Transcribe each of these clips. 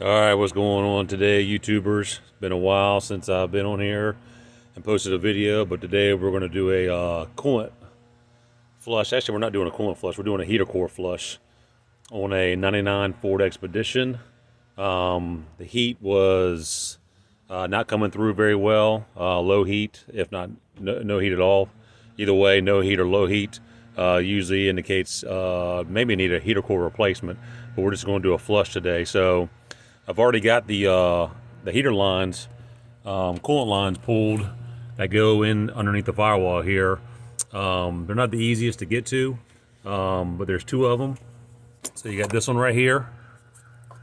All right, what's going on today, YouTubers? It's been a while since I've been on here and posted a video, but today we're going to do a coolant flush. Actually, we're not doing a coolant flush. We're doing a heater core flush on a 99 Ford Expedition. The heat was not coming through very well. Low heat, if not no heat at all. Either way, no heat or low heat usually indicates maybe need a heater core replacement, but we're just going to do a flush today. So I've already got the heater lines, coolant lines pulled that go in underneath the firewall here. They're not the easiest to get to, but there's two of them. So you got this one right here,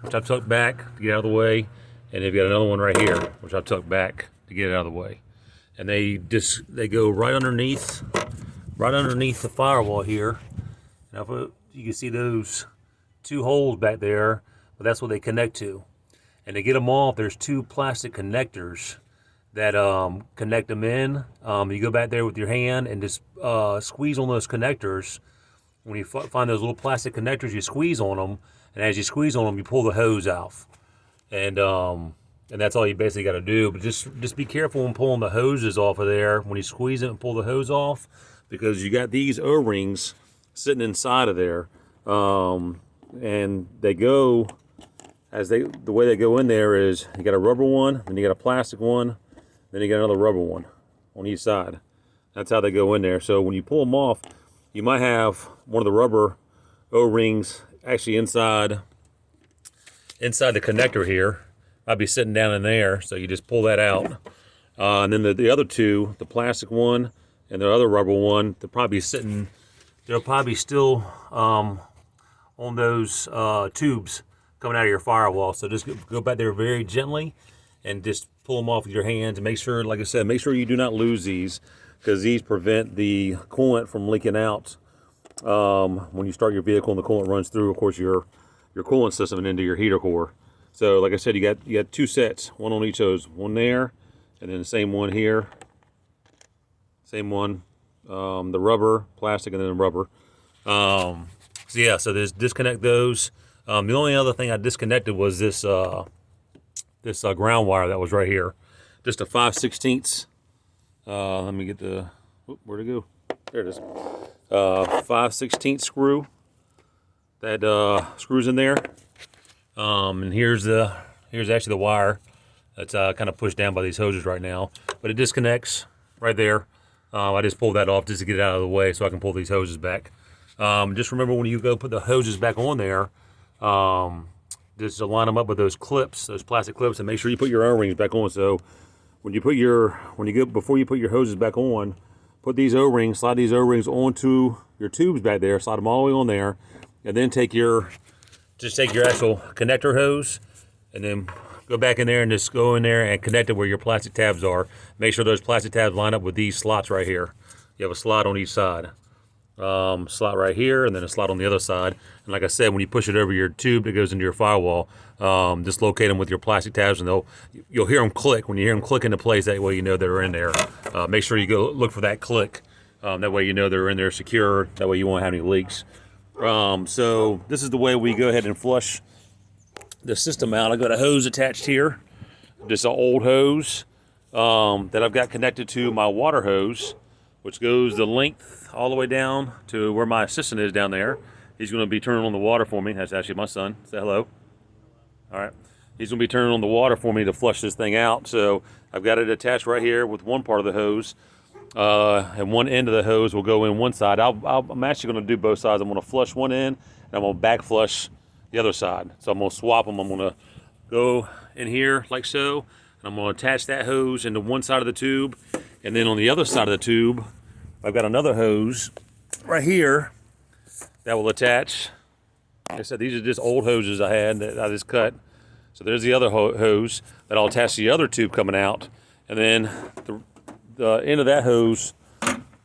which I've tucked back to get out of the way, and you've got another one right here, which I've tucked back to get it out of the way. And they go right underneath the firewall here. Now if you can see those two holes back there, but that's what they connect to. And to get them off, there's two plastic connectors that connect them in. You go back there with your hand and just squeeze on those connectors. When you find those little plastic connectors, you squeeze on them, and as you squeeze on them, you pull the hose off. And that's all you basically got to do. But just be careful when pulling the hoses off of there when you squeeze it and pull the hose off, because you got these O-rings sitting inside of there, and they go the way they go in there is you got a rubber one, then you got a plastic one, then you got another rubber one on each side. That's how they go in there. So when you pull them off, you might have one of the rubber O-rings actually inside the connector here. I'd be sitting down in there, so you just pull that out. And then the other two, the plastic one and the other rubber one, they'll probably still on those tubes coming out of your firewall. So just go back there very gently and just pull them off with your hands, and make sure, like I said, make sure you do not lose these, because these prevent the coolant from leaking out when you start your vehicle and the coolant runs through, of course, your coolant system and into your heater core. So like I said, you got two sets, one on each hose, one there, and then the same one here, same one, the rubber, plastic, and then the rubber. So yeah, so there's disconnect those. The only other thing I disconnected was this ground wire that was right here, just a 5/16. Let me get the, where'd it go? There it is. 5/16 screw that screws in there. And here's actually the wire that's kind of pushed down by these hoses right now, but it disconnects right there. I just pulled that off just to get it out of the way so I can pull these hoses back. Just remember, when you go put the hoses back on there, just to line them up with those clips, those plastic clips, and make sure you put your O-rings back on. So before you put your hoses back on, put these O-rings, slide these O-rings onto your tubes back there, slide them all the way on there, and then take your actual connector hose, and then go back in there and just go in there and connect it where your plastic tabs are. Make sure those plastic tabs line up with these slots right here. You have a slot on each side. Slot right here, and then a slot on the other side. And like I said, when you push it over your tube that goes into your firewall, just locate them with your plastic tabs, and you'll hear them click. When you hear them click into place, that way you know they're in there. Make sure you go look for that click. That way you know they're in there secure. That way you won't have any leaks. So this is the way we go ahead and flush the system out. I've got a hose attached here, just an old hose that I've got connected to my water hose, which goes the length all the way down to where my assistant is down there. He's going to be turning on the water for me. That's actually my son. Say hello. All right. He's going to be turning on the water for me to flush this thing out. So I've got it attached right here with one part of the hose. And one end of the hose will go in one side. I'm actually going to do both sides. I'm going to flush one end, and I'm going to back flush the other side. So I'm going to swap them. I'm going to go in here like so, and I'm going to attach that hose into one side of the tube, and then on the other side of the tube, I've got another hose right here that will attach. Like I said, these are just old hoses I had that I just cut. So there's the other hose that I'll attach to the other tube coming out, and then the end of that hose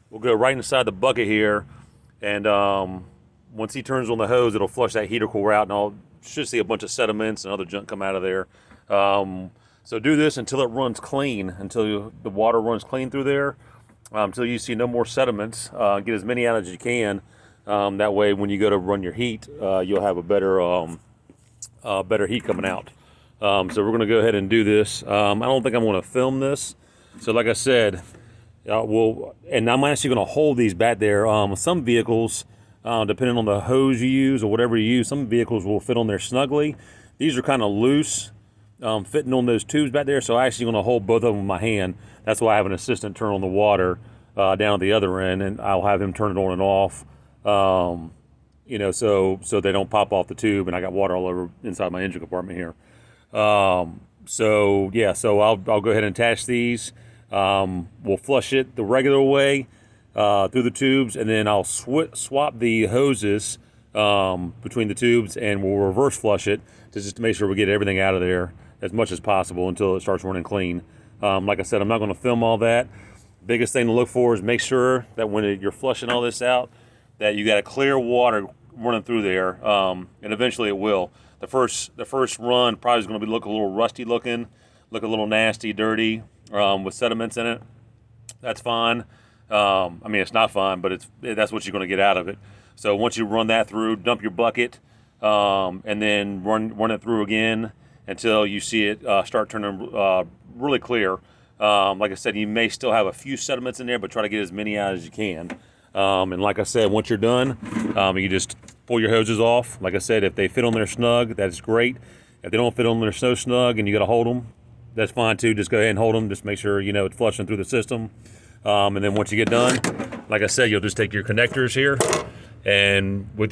will go right inside the bucket here, and once he turns on the hose, it'll flush that heater core out, and I'll should see a bunch of sediments and other junk come out of there. So do this until it runs clean, until the water runs clean through there, until you see no more sediments. Get as many out as you can. That way, when you go to run your heat, you'll have a better heat coming out. So we're going to go ahead and do this. I don't think I'm going to film this. So like I said, and I'm actually going to hold these back there. Some vehicles, depending on the hose you use or whatever you use, some vehicles will fit on there snugly. These are kind of loose, fitting on those tubes back there. So I'm actually going to hold both of them in my hand. That's why I have an assistant turn on the water down at the other end, and I'll have him turn it on and off. You know, so they don't pop off the tube, and I got water all over inside my engine compartment here. So yeah, so I'll go ahead and attach these. We'll flush it the regular way through the tubes, and then I'll swap the hoses between the tubes, and we'll reverse flush it just to make sure we get everything out of there as much as possible until it starts running clean. Like I said, I'm not going to film all that. Biggest thing to look for is make sure that when you're flushing all this out, that you got a clear water running through there, and eventually it will. The first run probably is going to look a little rusty looking, look a little nasty, dirty, with sediments in it. That's fine. I mean, it's not fine, but that's what you're going to get out of it. So once you run that through, dump your bucket, and then run it through again until you see it start turning really clear. Like I said, you may still have a few sediments in there, but try to get as many out as you can. And like I said, once you're done, you just pull your hoses off. Like I said, if they fit on there snug, that's great. If they don't fit on there so snug and you got to hold them, that's fine too. Just go ahead and hold them. Just make sure, you know, it's flushing through the system. And then once you get done, like I said, you'll just take your connectors here, and with your